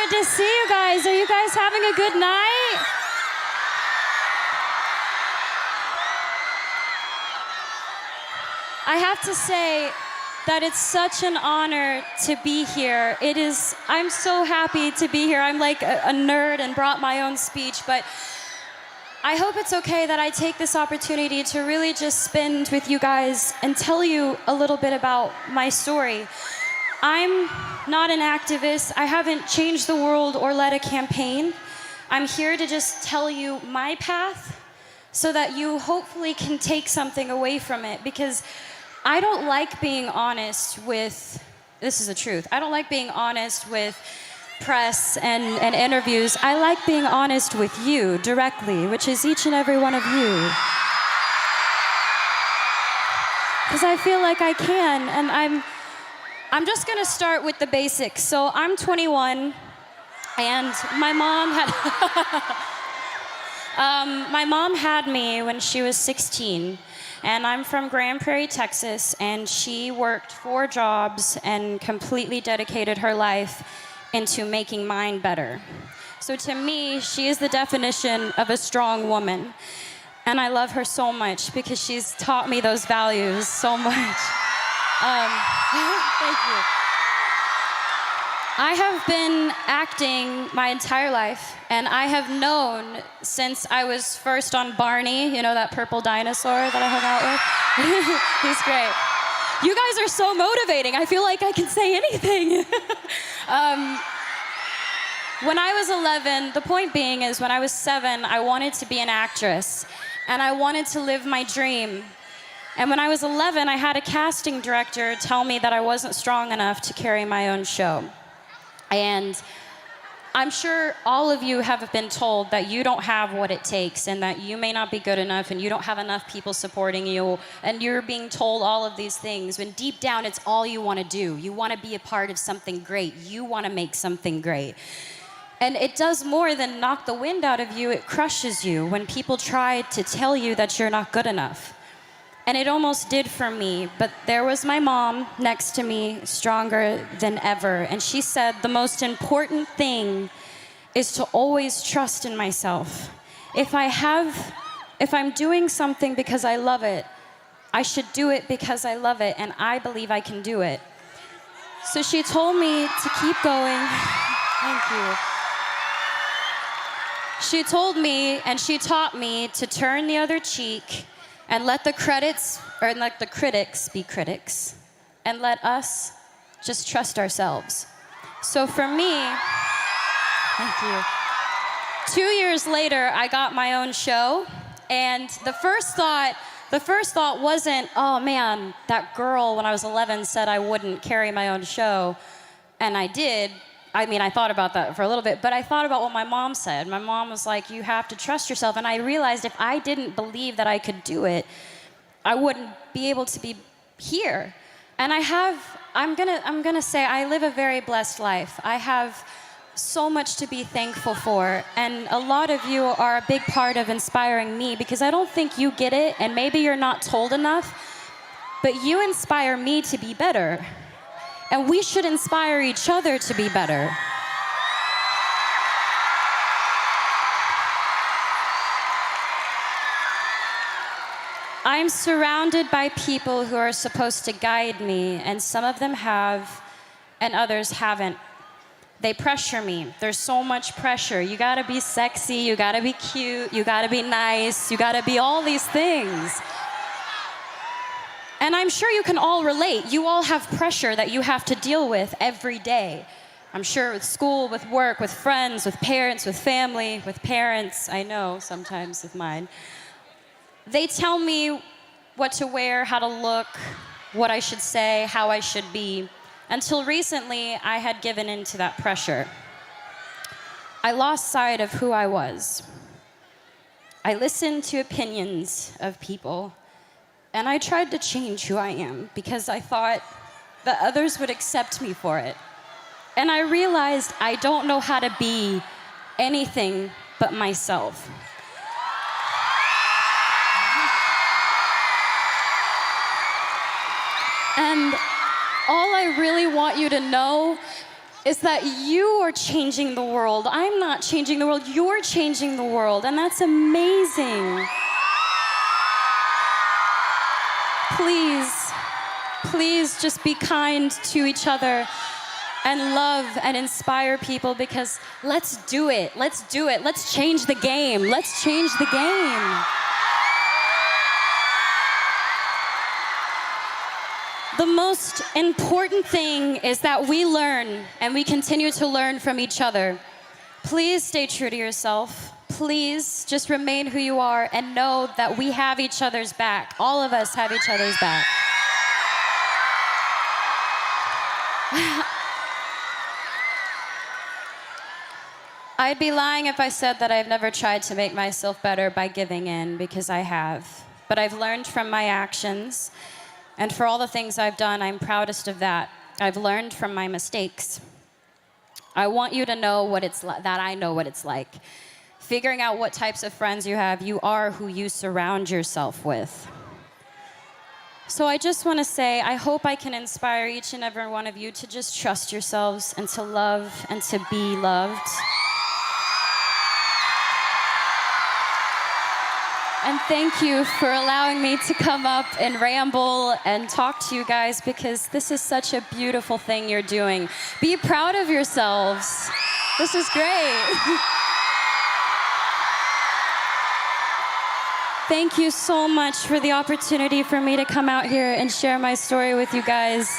good to see you guys. Are you guys having a good night? I have to say that it's such an honor to be here. I'm so happy to be here. I'm like a nerd and brought my own speech, but I hope it's okay that I take this opportunity to really just spend with you guys and tell you a little bit about my story. I'm not an activist. I haven't changed the world or led a campaign. I'm here to just tell you my path so that you hopefully can take something away from it, because I don't like being honest with, this is the truth, I don't like being honest with press and interviews. I like being honest with you directly, which is each and every one of you. Because I feel like I can, and I'm just gonna start with the basics. So I'm 21, and my mom had me when she was 16. And I'm from Grand Prairie, Texas, and she worked 4 jobs and completely dedicated her life into making mine better. So to me, she is the definition of a strong woman. And I love her so much because she's taught me those values so much. Thank you. I have been acting my entire life, and I have known since I was first on Barney, you know, that purple dinosaur that I hung out with? He's great. You guys are so motivating. I feel like I can say anything. When I was 11, the point being is when I was 7, I wanted to be an actress, and I wanted to live my dream. And when I was 11, I had a casting director tell me that I wasn't strong enough to carry my own show. And I'm sure all of you have been told that you don't have what it takes and that you may not be good enough and you don't have enough people supporting you, and you're being told all of these things when deep down it's all you want to do. You want to be a part of something great. You want to make something great. And it does more than knock the wind out of you. It crushes you when people try to tell you that you're not good enough. And it almost did for me, but there was my mom next to me, stronger than ever. And she said, the most important thing is to always trust in myself. If I'm doing something because I love it, I should do it because I love it, and I believe I can do it. So she told me to keep going. Thank you. She told me and she taught me to turn the other cheek and let the critics be critics, and let us just trust ourselves. So for me, thank you. 2 years later, I got my own show, and the first thought wasn't, oh man, that girl when I was 11 said I wouldn't carry my own show, and I did. I mean, I thought about that for a little bit, but I thought about what my mom said. My mom was like, you have to trust yourself. And I realized if I didn't believe that I could do it, I wouldn't be able to be here. And I'm gonna say I live a very blessed life. I have so much to be thankful for. And a lot of you are a big part of inspiring me, because I don't think you get it, and maybe you're not told enough, but you inspire me to be better. And we should inspire each other to be better. I'm surrounded by people who are supposed to guide me, and some of them have, and others haven't. They pressure me. There's so much pressure. You gotta be sexy, you gotta be cute, you gotta be nice, you gotta be all these things. And I'm sure you can all relate. You all have pressure that you have to deal with every day. I'm sure with school, with work, with friends, with parents, with family, with parents, I know sometimes with mine. They tell me what to wear, how to look, what I should say, how I should be. Until recently, I had given in to that pressure. I lost sight of who I was. I listened to opinions of people, and I tried to change who I am because I thought that others would accept me for it. And I realized I don't know how to be anything but myself. And all I really want you to know is that you are changing the world. I'm not changing the world, you're changing the world, and that's amazing. Please, please just be kind to each other and love and inspire people, because let's do it. Let's do it. Let's change the game. Let's change the game. The most important thing is that we learn and we continue to learn from each other. Please stay true to yourself. Please just remain who you are and know that we have each other's back. All of us have each other's back. I'd be lying if I said that I've never tried to make myself better by giving in, because I have. But I've learned from my actions, and for all the things I've done, I'm proudest of that. I've learned from my mistakes. I want you to know what it's that I know what it's like. Figuring out what types of friends you have, you are who you surround yourself with. So I just want to say, I hope I can inspire each and every one of you to just trust yourselves and to love and to be loved. And thank you for allowing me to come up and ramble and talk to you guys, because this is such a beautiful thing you're doing. Be proud of yourselves. This is great. Thank you so much for the opportunity for me to come out here and share my story with you guys.